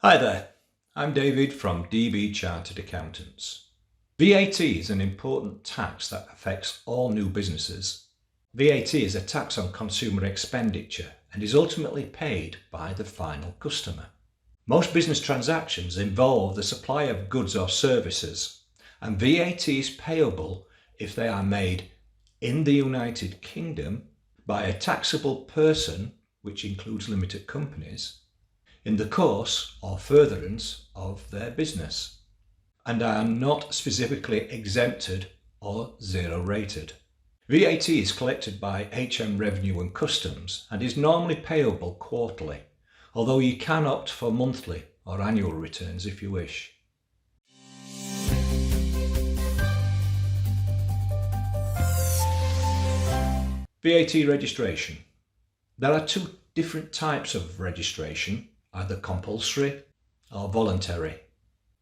Hi there, I'm David from DB Chartered Accountants. VAT is an important tax that affects all new businesses. VAT is a tax on consumer expenditure and is ultimately paid by the final customer. Most business transactions involve the supply of goods or services, and VAT is payable if they are made in the United Kingdom by a taxable person, which includes limited companies, in the course or furtherance of their business, and are not specifically exempted or zero rated. VAT is collected by HM Revenue and Customs and is normally payable quarterly, although you can opt for monthly or annual returns if you wish. VAT registration. There are two different types of registration, either compulsory or voluntary.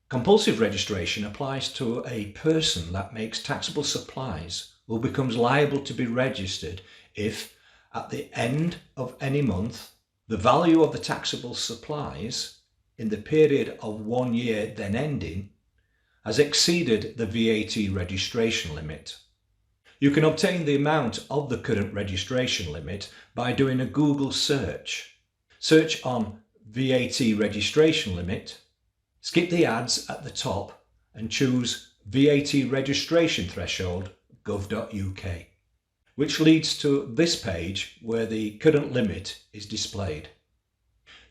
Compulsive registration applies to a person that makes taxable supplies who becomes liable to be registered if, at the end of any month, the value of the taxable supplies in the period of 1 year then ending has exceeded the VAT registration limit. You can obtain the amount of the current registration limit by doing a Google search. Search on VAT registration limit, skip the ads at the top and choose VAT registration threshold gov.uk, which leads to this page where the current limit is displayed.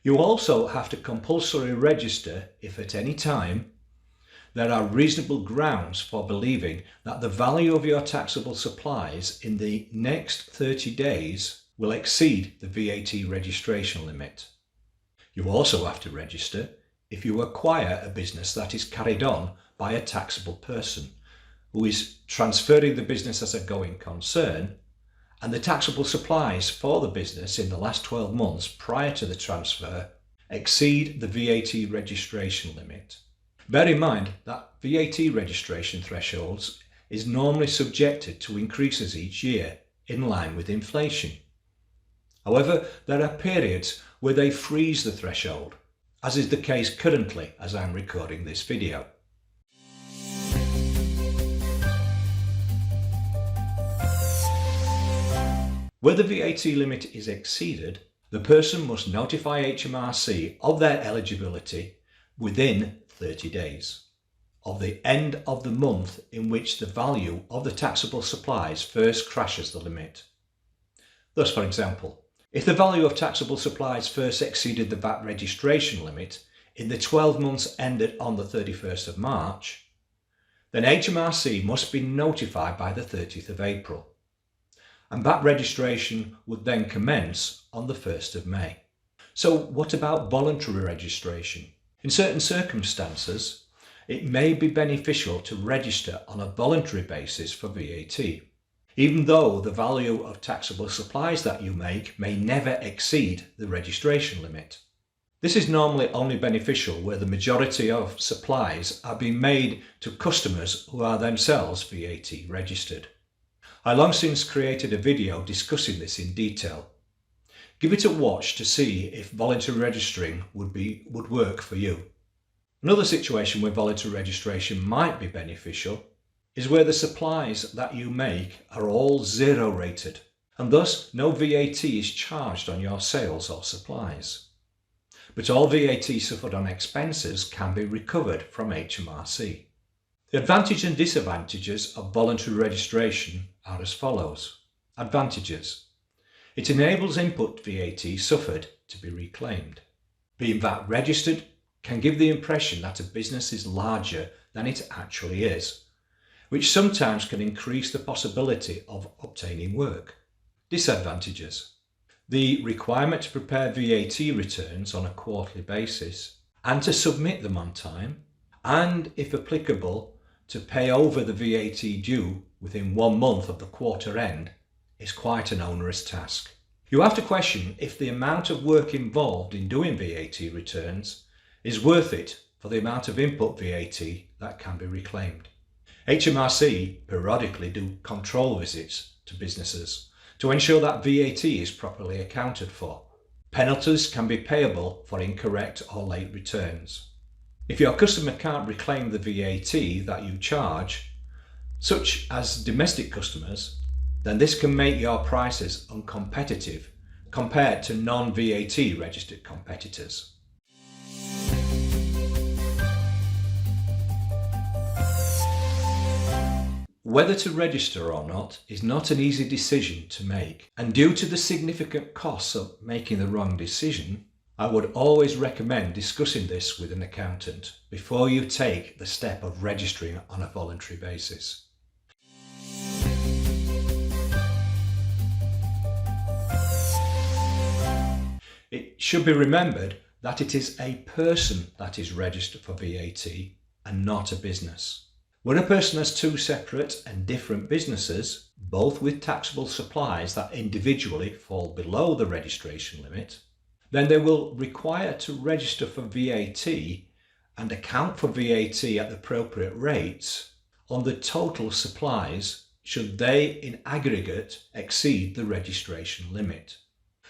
You also have to compulsorily register if at any time there are reasonable grounds for believing that the value of your taxable supplies in the next 30 days will exceed the VAT registration limit. You also have to register if you acquire a business that is carried on by a taxable person who is transferring the business as a going concern, and the taxable supplies for the business in the last 12 months prior to the transfer exceed the VAT registration limit. Bear in mind that VAT registration thresholds is normally subjected to increases each year in line with inflation. However, there are periods where they freeze the threshold, as is the case currently as I'm recording this video. Where the VAT limit is exceeded, the person must notify HMRC of their eligibility within 30 days of the end of the month in which the value of the taxable supplies first crashes the limit. Thus, for example, if the value of taxable supplies first exceeded the VAT registration limit in the 12 months ended on the 31st of March, then HMRC must be notified by the 30th of April, and VAT registration would then commence on the 1st of May. So what about voluntary registration? In certain circumstances, it may be beneficial to register on a voluntary basis for VAT, even though the value of taxable supplies that you make may never exceed the registration limit. This is normally only beneficial where the majority of supplies are being made to customers who are themselves VAT registered. I long since created a video discussing this in detail. Give it a watch to see if voluntary registering would work for you. Another situation where voluntary registration might be beneficial is where the supplies that you make are all zero rated, and thus no VAT is charged on your sales or supplies. But all VAT suffered on expenses can be recovered from HMRC. The advantages and disadvantages of voluntary registration are as follows. Advantages. It enables input VAT suffered to be reclaimed. Being VAT registered can give the impression that a business is larger than it actually is, which sometimes can increase the possibility of obtaining work. Disadvantages. The requirement to prepare VAT returns on a quarterly basis and to submit them on time, and if applicable, to pay over the VAT due within 1 month of the quarter end is quite an onerous task. You have to question if the amount of work involved in doing VAT returns is worth it for the amount of input VAT that can be reclaimed. HMRC periodically do control visits to businesses to ensure that VAT is properly accounted for. Penalties can be payable for incorrect or late returns. If your customer can't reclaim the VAT that you charge, such as domestic customers, then this can make your prices uncompetitive compared to non-VAT registered competitors. Whether to register or not is not an easy decision to make, and due to the significant costs of making the wrong decision, I would always recommend discussing this with an accountant before you take the step of registering on a voluntary basis. It should be remembered that it is a person that is registered for VAT and not a business. When a person has two separate and different businesses, both with taxable supplies that individually fall below the registration limit, then they will require to register for VAT and account for VAT at the appropriate rates on the total supplies should they in aggregate exceed the registration limit.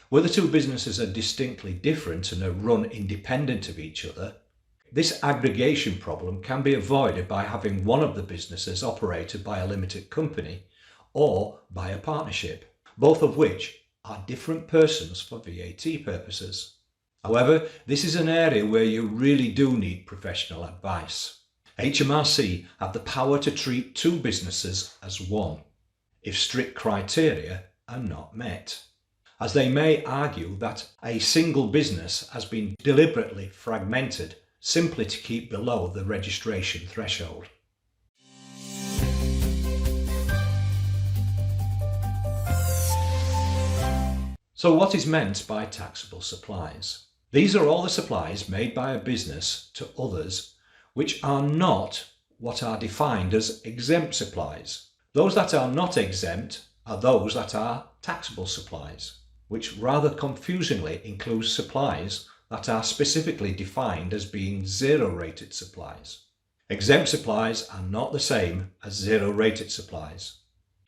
Where the two businesses are distinctly different and are run independent of each other, this aggregation problem can be avoided by having one of the businesses operated by a limited company or by a partnership, both of which are different persons for VAT purposes. However, this is an area where you really do need professional advice. HMRC have the power to treat two businesses as one, if strict criteria are not met, as they may argue that a single business has been deliberately fragmented simply to keep below the registration threshold. So what is meant by taxable supplies? These are all the supplies made by a business to others which are not what are defined as exempt supplies. Those that are not exempt are those that are taxable supplies, which rather confusingly includes supplies that are specifically defined as being zero-rated supplies. Exempt supplies are not the same as zero-rated supplies.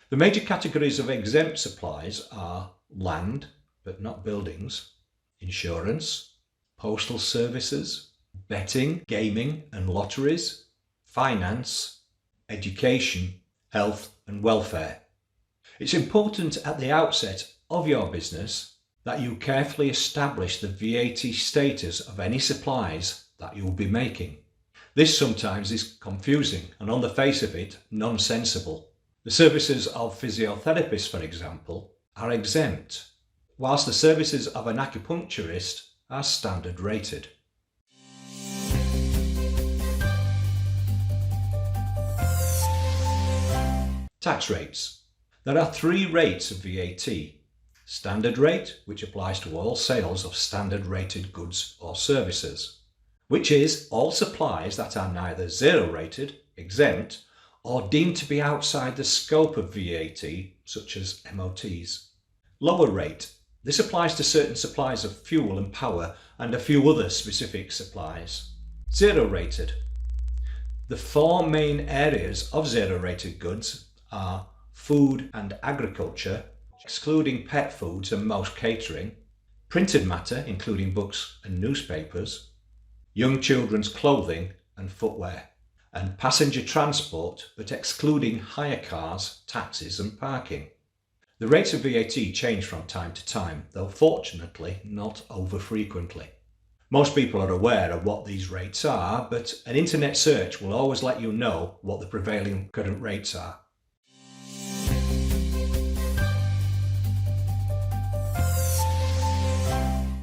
The major categories of exempt supplies are land, but not buildings, insurance, postal services, betting, gaming and lotteries, finance, education, health and welfare. It's important at the outset of your business that you carefully establish the VAT status of any supplies that you will be making. This sometimes is confusing and on the face of it nonsensical. The services of physiotherapists, for example, are exempt, whilst the services of an acupuncturist are standard rated. Tax rates. There are three rates of VAT. Standard rate, which applies to all sales of standard rated goods or services, which is all supplies that are neither zero rated, exempt, or deemed to be outside the scope of VAT, such as MOTs. Lower rate. This applies to certain supplies of fuel and power and a few other specific supplies. Zero rated. The four main areas of zero rated goods are food and agriculture, excluding pet foods and most catering, printed matter including books and newspapers, young children's clothing and footwear, and passenger transport but excluding hire cars, taxis and parking. The rates of VAT change from time to time, though fortunately not over frequently. Most people are aware of what these rates are, but an internet search will always let you know what the prevailing current rates are.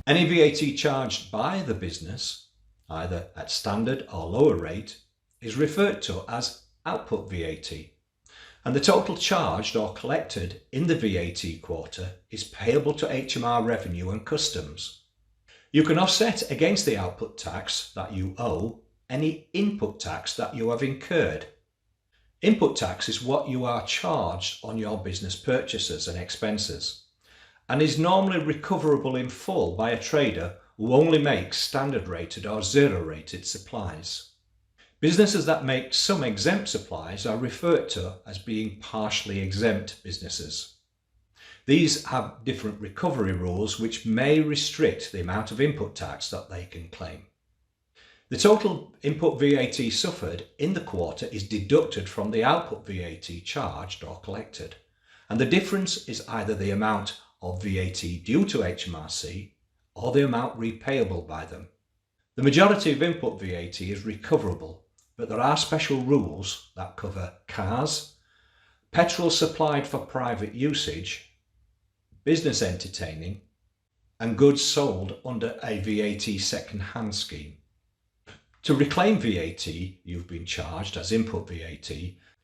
Any VAT charged by the business, either at standard or lower rate, is referred to as output VAT, and the total charged or collected in the VAT quarter is payable to HMR Revenue and Customs. You can offset against the output tax that you owe any input tax that you have incurred. Input tax is what you are charged on your business purchases and expenses, and is normally recoverable in full by a trader who only makes standard rated or zero rated supplies. Businesses that make some exempt supplies are referred to as being partially exempt businesses. These have different recovery rules which may restrict the amount of input tax that they can claim. The total input VAT suffered in the quarter is deducted from the output VAT charged or collected, and the difference is either the amount of VAT due to HMRC or the amount repayable by them. The majority of input VAT is recoverable, but there are special rules that cover cars, petrol supplied for private usage, business entertaining, and goods sold under a VAT second-hand scheme. To reclaim VAT you've been charged as input VAT,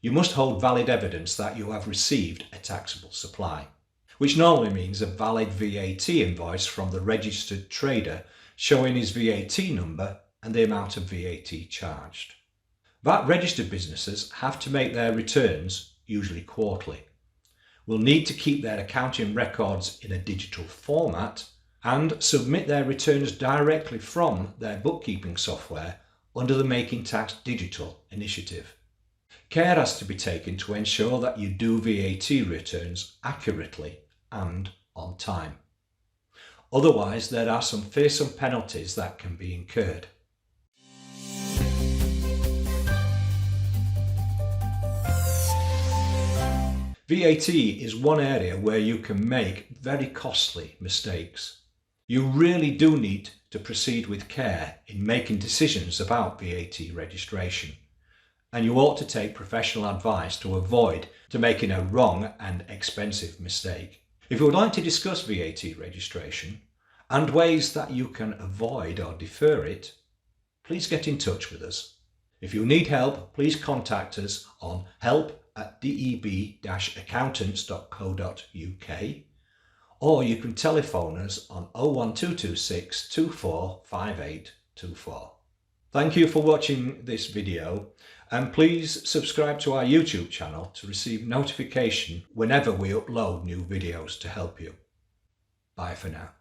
you must hold valid evidence that you have received a taxable supply, which normally means a valid VAT invoice from the registered trader showing his VAT number and the amount of VAT charged. VAT registered businesses have to make their returns, usually quarterly, will need to keep their accounting records in a digital format and submit their returns directly from their bookkeeping software under the Making Tax Digital initiative. Care has to be taken to ensure that you do VAT returns accurately and on time. Otherwise, there are some fearsome penalties that can be incurred. VAT is one area where you can make very costly mistakes. You really do need to proceed with care in making decisions about VAT registration, and you ought to take professional advice to avoid making a wrong and expensive mistake. If you would like to discuss VAT registration and ways that you can avoid or defer it, please get in touch with us. If you need help, please contact us on help@deb-accountants.co.uk, or you can telephone us on 01226 24 5824. Thank you for watching this video, and please subscribe to our YouTube channel to receive notification whenever we upload new videos to help you. Bye for now.